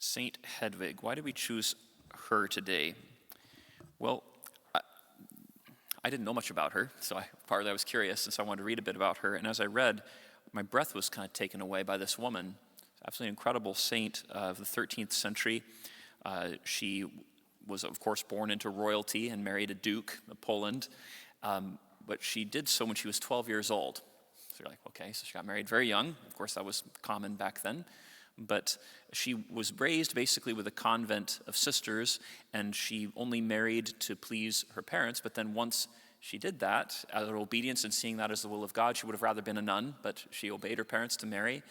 Saint Hedwig. Why did we choose her today? Well, I didn't know much about her, so partly I was curious, and so I wanted to read a bit about her. And as I read, my breath was kind of taken away by this woman. Absolutely incredible saint of the 13th century. She was, of course, born into royalty and married a duke of Poland, but she did so when she was 12 years old. So you're like, okay, so she got married very young. Of course, that was common back then. But she was raised basically with a convent of sisters, and she only married to please her parents. But then once she did that, out of obedience and seeing that as the will of God, she would have rather been a nun, but she obeyed her parents to marry.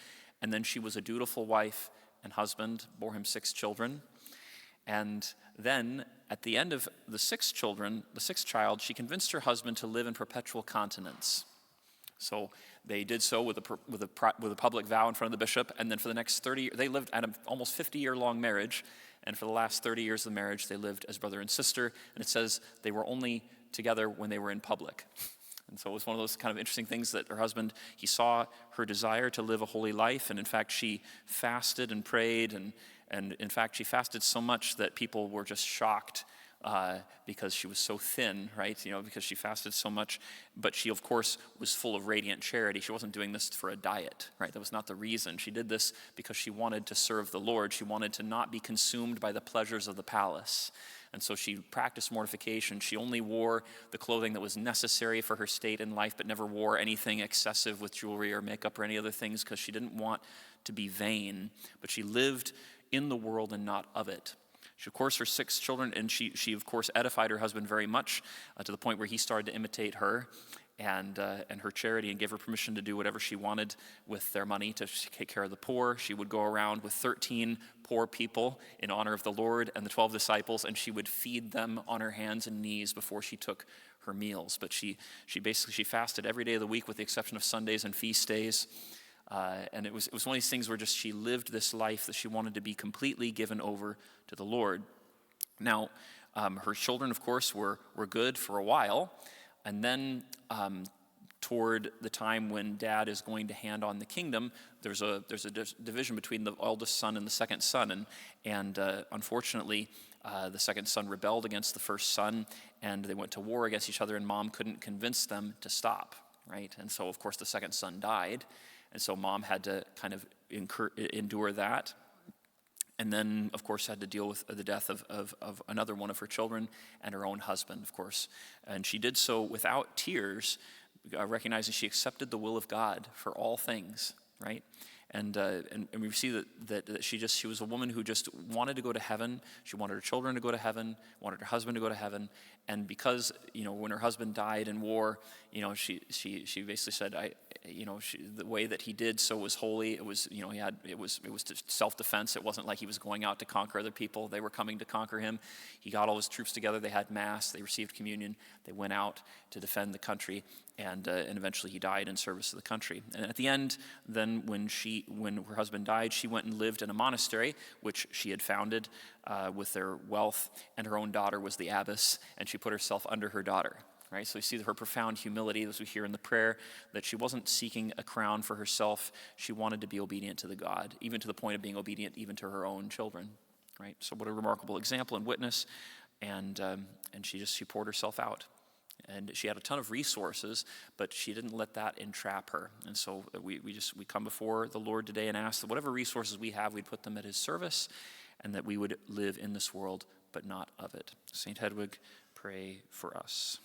And then she was a dutiful wife and husband, bore him 6 children. And then at the end of the 6 children, the 6th child, she convinced her husband to live in perpetual continence. So they did so with a public vow in front of the bishop, and then for the next 30 years, they lived at an almost 50-year-long marriage, and for the last 30 years of the marriage, they lived as brother and sister, and it says they were only together when they were in public. And so it was one of those kind of interesting things that her husband, he saw her desire to live a holy life, and in fact, she fasted and prayed, and in fact, she fasted so much that people were just shocked because she was so thin, right? Because she fasted so much. But she, of course, was full of radiant charity. She wasn't doing this for a diet, right? That was not the reason. She did this because she wanted to serve the Lord. She wanted to not be consumed by the pleasures of the palace. And so she practiced mortification. She only wore the clothing that was necessary for her state in life, but never wore anything excessive with jewelry or makeup or any other things because she didn't want to be vain. But she lived in the world and not of it. She, of course, her 6 children, and she of course, edified her husband very much to the point where he started to imitate her and her charity and gave her permission to do whatever she wanted with their money to take care of the poor. She would go around with 13 poor people in honor of the Lord and the 12 disciples, and she would feed them on her hands and knees before she took her meals. But she basically fasted every day of the week with the exception of Sundays and feast days. And it was one of these things where just she lived this life that she wanted to be completely given over to the Lord. Now, her children, of course, were good for a while, and then toward the time when Dad is going to hand on the kingdom, there's a division between the eldest son and the second son, and unfortunately, the second son rebelled against the first son, and they went to war against each other, and Mom couldn't convince them to stop, right? And so, of course, the second son died. And so Mom had to kind of endure that. And then, of course, had to deal with the death of another one of her children and her own husband, of course. And she did so without tears, recognizing she accepted the will of God for all things, right? And we see that she was a woman who just wanted to go to heaven. She wanted her children to go to heaven, wanted her husband to go to heaven. And because, when her husband died in war, she basically said, the way that he did so was holy. It was, it was self-defense. It wasn't like he was going out to conquer other people. They were coming to conquer him. He got all his troops together. They had mass. They received communion. They went out to defend the country, and eventually he died in service to the country. And at the end, then when her husband died, she went and lived in a monastery, which she had founded with their wealth, and her own daughter was the abbess, and she put herself under her daughter. Right? So we see her profound humility, as we hear in the prayer, that she wasn't seeking a crown for herself. She wanted to be obedient to the God, even to the point of being obedient even to her own children. Right? So what a remarkable example and witness. And she poured herself out. And she had a ton of resources, but she didn't let that entrap her. And so we come before the Lord today and ask that whatever resources we have, we'd put them at his service, and that we would live in this world, but not of it. Saint Hedwig, pray for us.